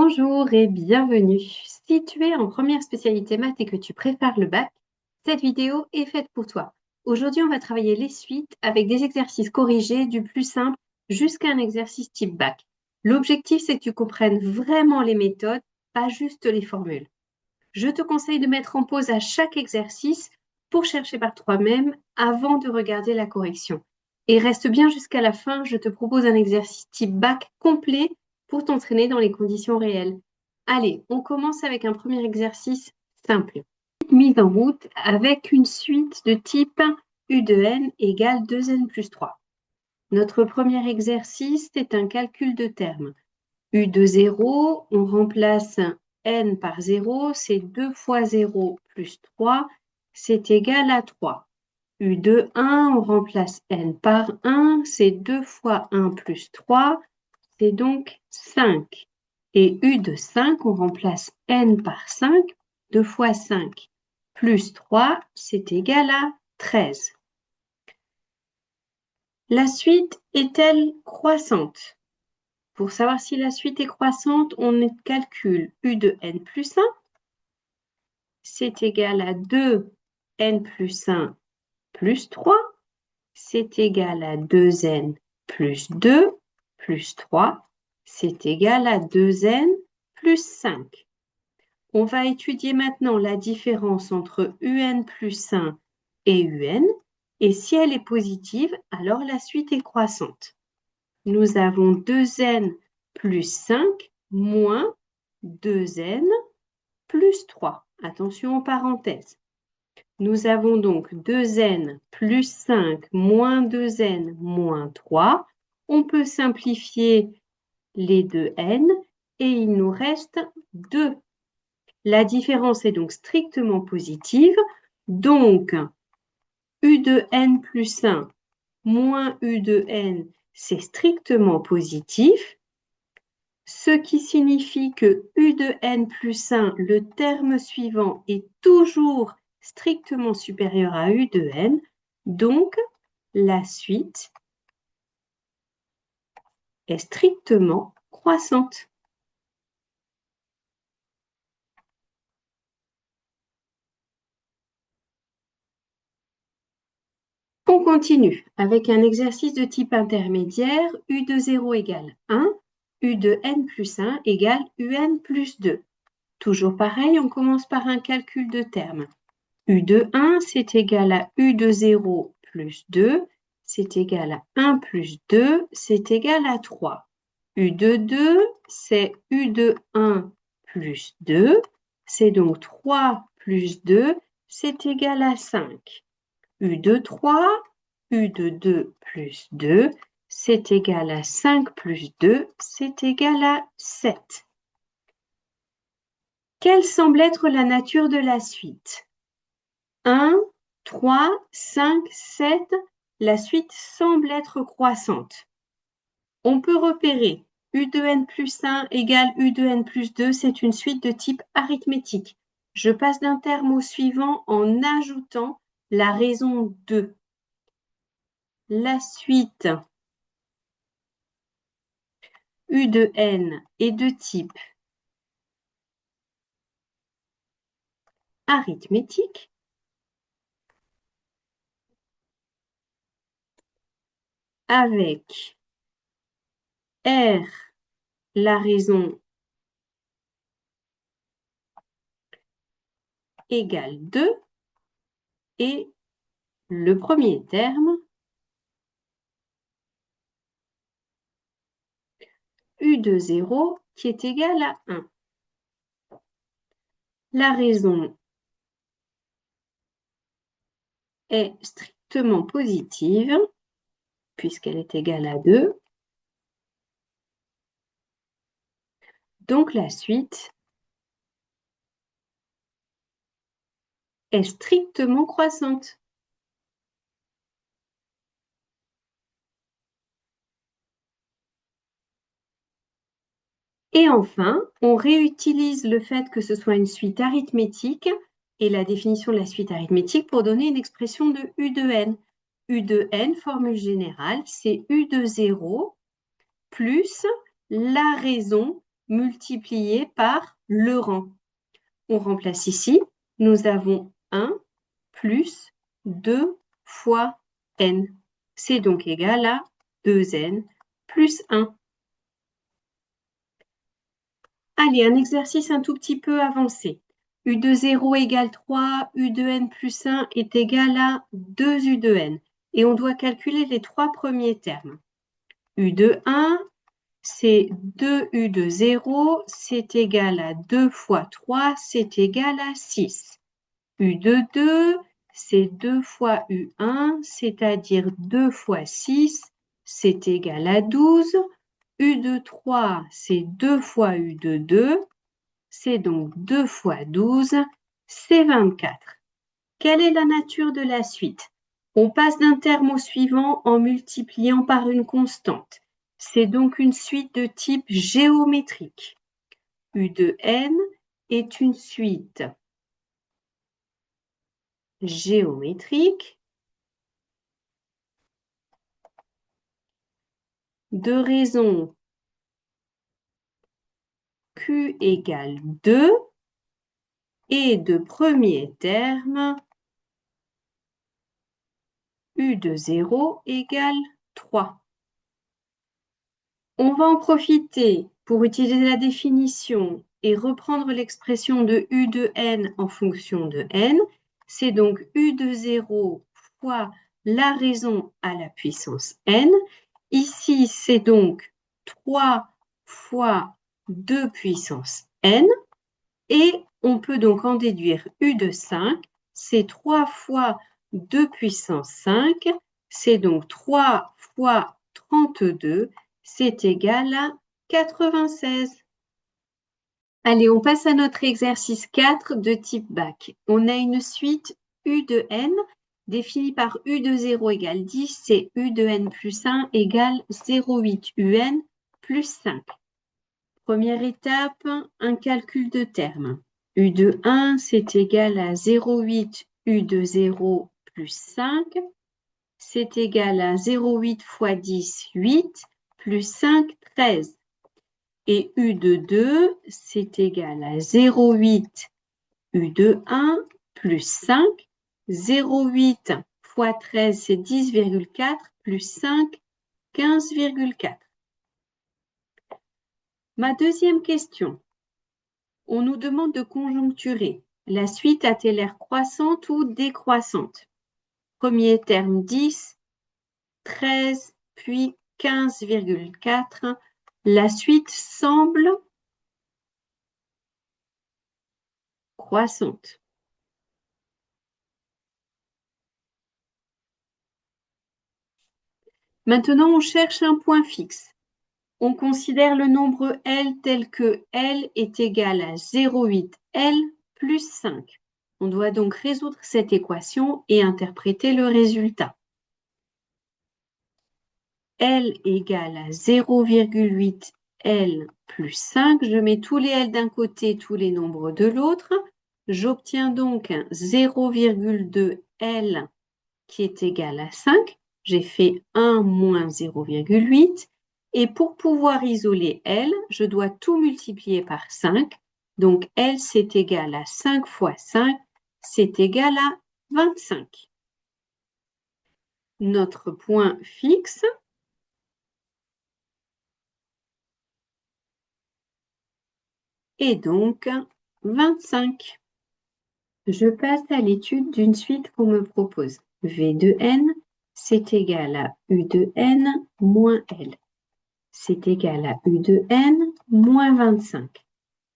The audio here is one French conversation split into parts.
Bonjour et bienvenue. Si tu es en première spécialité maths et que tu prépares le bac, cette vidéo est faite pour toi. Aujourd'hui, on va travailler les suites avec des exercices corrigés du plus simple jusqu'à un exercice type bac. L'objectif, c'est que tu comprennes vraiment les méthodes, pas juste les formules. Je te conseille de mettre en pause à chaque exercice pour chercher par toi-même avant de regarder la correction. Et reste bien jusqu'à la fin, je te propose un exercice type bac complet pour t'entraîner dans les conditions réelles. Allez, on commence avec un premier exercice simple. Mise en route avec une suite de type U de n égale 2n plus 3. Notre premier exercice, c'est un calcul de termes. U de 0, on remplace n par 0, c'est 2 fois 0 plus 3, c'est égal à 3. U de 1, on remplace n par 1, c'est 2 fois 1 plus 3, c'est donc 5. Et U de 5, on remplace n par 5, 2 fois 5 plus 3, c'est égal à 13. La suite est-elle croissante? Pour savoir si la suite est croissante, on calcule U de n plus 1, c'est égal à 2n plus 1 plus 3, c'est égal à 2n plus 2 plus 3, c'est égal à 2n plus 5. On va étudier maintenant la différence entre un plus 1 et un, et si elle est positive, alors la suite est croissante. Nous avons 2n plus 5 moins 2n plus 3. Attention aux parenthèses. Nous avons donc 2n plus 5 moins 2n moins 3. On peut simplifier les deux n et il nous reste 2. La différence est donc strictement positive. Donc, u de n plus 1 moins u de n, c'est strictement positif, ce qui signifie que u de n plus 1, le terme suivant, est toujours strictement supérieur à u de n, donc la suite est strictement croissante. On continue avec un exercice de type intermédiaire, u de 0 égale 1, u de n plus 1 égale un plus 2. Toujours pareil, on commence par un calcul de termes. U de 1, c'est égal à U de 0 plus 2, c'est égal à 1 plus 2, c'est égal à 3. U de 2, c'est U de 1 plus 2, c'est donc 3 plus 2, c'est égal à 5. U de 3, U de 2 plus 2, c'est égal à 5 plus 2, c'est égal à 7. Quelle semble être la nature de la suite? 1, 3, 5, 7, la suite semble être croissante. On peut repérer U de n plus 1 égale U de n plus 2, c'est une suite de type arithmétique. Je passe d'un terme au suivant en ajoutant la raison 2. La suite U de n est de type arithmétique. Avec R, la raison égale 2 et le premier terme U de 0 qui est égal à 1. La raison est strictement positive puisqu'elle est égale à 2. Donc la suite est strictement croissante. Et enfin, on réutilise le fait que ce soit une suite arithmétique et la définition de la suite arithmétique pour donner une expression de U de n. U de n, formule générale, c'est U de 0 plus la raison multiplié par le rang. On remplace ici, nous avons 1 plus 2 fois n. C'est donc égal à 2n plus 1. Allez, un exercice un tout petit peu avancé. U de 0 égale 3, U de n plus 1 est égal à 2U de n. Et on doit calculer les trois premiers termes. U de 1, c'est 2U de 0, c'est égal à 2 fois 3, c'est égal à 6. U de 2, c'est 2 fois U1, c'est-à-dire 2 fois 6, c'est égal à 12. U de 3, c'est 2 fois U de 2, c'est donc 2 fois 12, c'est 24. Quelle est la nature de la suite? On passe d'un terme au suivant en multipliant par une constante. C'est donc une suite de type géométrique. U de n est une suite géométrique de raison Q égale 2 et de premier terme U de 0 égale 3. On va en profiter pour utiliser la définition et reprendre l'expression de U de n en fonction de n. C'est donc U de 0 fois la raison à la puissance n. Ici, c'est donc 3 fois 2 puissance n. Et on peut donc en déduire U de 5. C'est 3 fois 2 puissance 5. C'est donc 3 fois 32. C'est égal à 96. Allez, on passe à notre exercice 4 de type bac. On a une suite U de n définie par U de 0 égale 10 et U de n plus 1 égale 0,8 UN plus 5. Première étape, un calcul de termes. U de 1, c'est égal à 0,8 U de 0 plus 5. C'est égal à 0,8 fois 10, 8, plus 5, 13. Et U de 2, c'est égal à 0,8 U de 1 plus 5. 0,8 fois 13, c'est 10,4 plus 5, 15,4. Ma deuxième question. On nous demande de conjoncturer. La suite a-t-elle l'air croissante ou décroissante? Premier terme 10, 13, puis 15,4. La suite semble croissante. Maintenant, on cherche un point fixe. On considère le nombre L tel que L est égal à 0,8 L plus 5. On doit donc résoudre cette équation et interpréter le résultat. L égale à 0,8 L plus 5. Je mets tous les L d'un côté, tous les nombres de l'autre. J'obtiens donc 0,2 L qui est égal à 5. J'ai fait 1 moins 0,8. Et pour pouvoir isoler L, je dois tout multiplier par 5. Donc L, c'est égal à 5 fois 5, c'est égal à 25. Notre point fixe est donc 25. Je passe à l'étude d'une suite qu'on me propose. V de n, c'est égal à U de n moins L. C'est égal à U de n moins 25.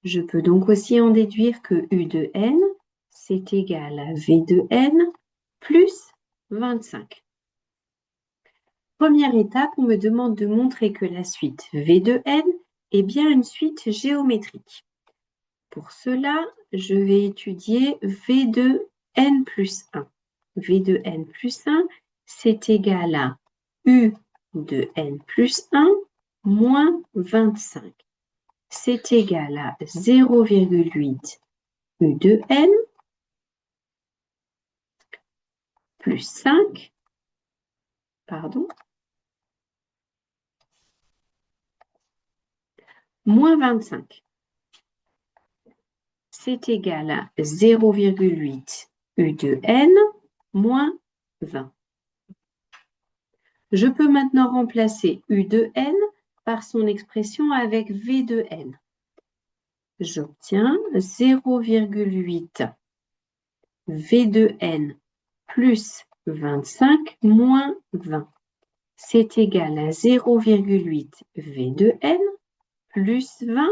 Je peux donc aussi en déduire que U de n, c'est égal à V de n plus 25. Première étape, on me demande de montrer que la suite V de n est bien une suite géométrique. Pour cela, je vais étudier V de n plus 1. V de n plus 1, c'est égal à U de n plus 1 moins 25. C'est égal à 0,8 U de n plus 5, pardon, moins 25. C'est égal à 0,8 U de n moins 20. Je peux maintenant remplacer U de n par son expression avec V de n. J'obtiens 0,8 V de n plus 25 moins 20. C'est égal à 0,8 V de n plus 20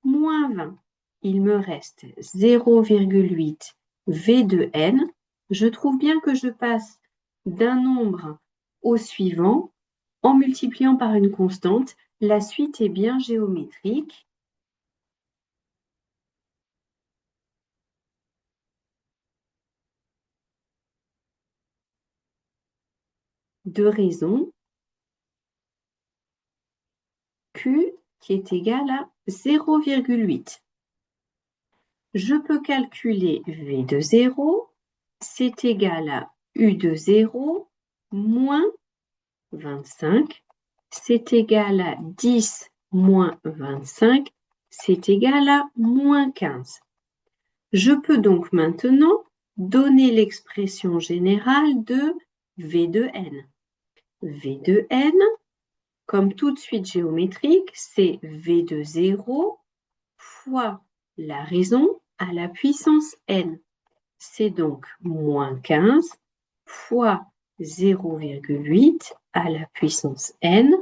moins 20. Il me reste 0,8 V de n. Je trouve bien que je passe d'un nombre au suivant en multipliant par une constante. La suite est bien géométrique. De raison Q qui est égal à 0,8. Je peux calculer V de 0, c'est égal à U de 0 moins 25, c'est égal à 10 moins 25, c'est égal à moins 15. Je peux donc maintenant donner l'expression générale de V de n. V de n, comme toute suite géométrique, c'est V de 0 fois la raison à la puissance n. C'est donc moins 15 fois 0,8 à la puissance n.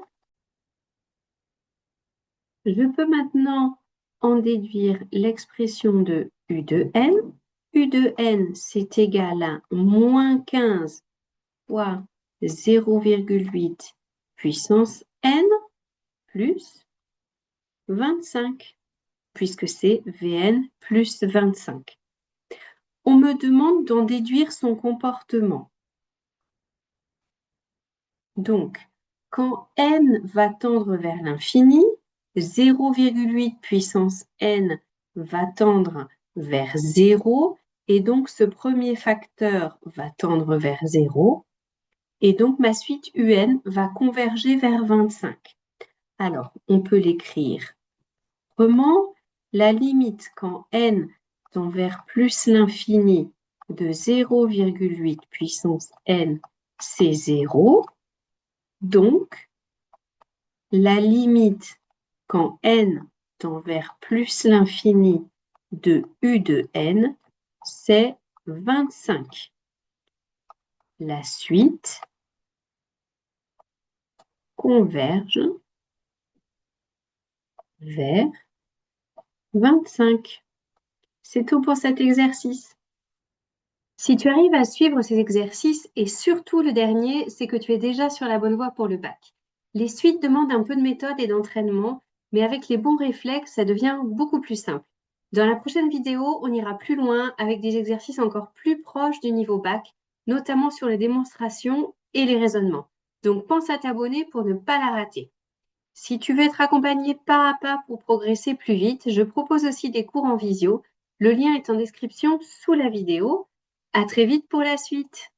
Je peux maintenant en déduire l'expression de U de n. U de n, c'est égal à moins 15 fois 0,8 puissance n plus 25, puisque c'est Vn plus 25. On me demande d'en déduire son comportement. Donc, quand n va tendre vers l'infini, 0,8 puissance n va tendre vers 0, et donc ce premier facteur va tendre vers 0, et donc ma suite un va converger vers 25. Alors, on peut l'écrire autrement. La limite quand n tend vers plus l'infini de 0,8 puissance n, c'est 0. Donc, la limite quand n tend vers plus l'infini de U de n, c'est 25. La suite converge vers 25. C'est tout pour cet exercice. Si tu arrives à suivre ces exercices, et surtout le dernier, c'est que tu es déjà sur la bonne voie pour le bac. Les suites demandent un peu de méthode et d'entraînement, mais avec les bons réflexes, ça devient beaucoup plus simple. Dans la prochaine vidéo, on ira plus loin avec des exercices encore plus proches du niveau bac, notamment sur les démonstrations et les raisonnements. Donc pense à t'abonner pour ne pas la rater. Si tu veux être accompagné pas à pas pour progresser plus vite, je propose aussi des cours en visio. Le lien est en description sous la vidéo. À très vite pour la suite.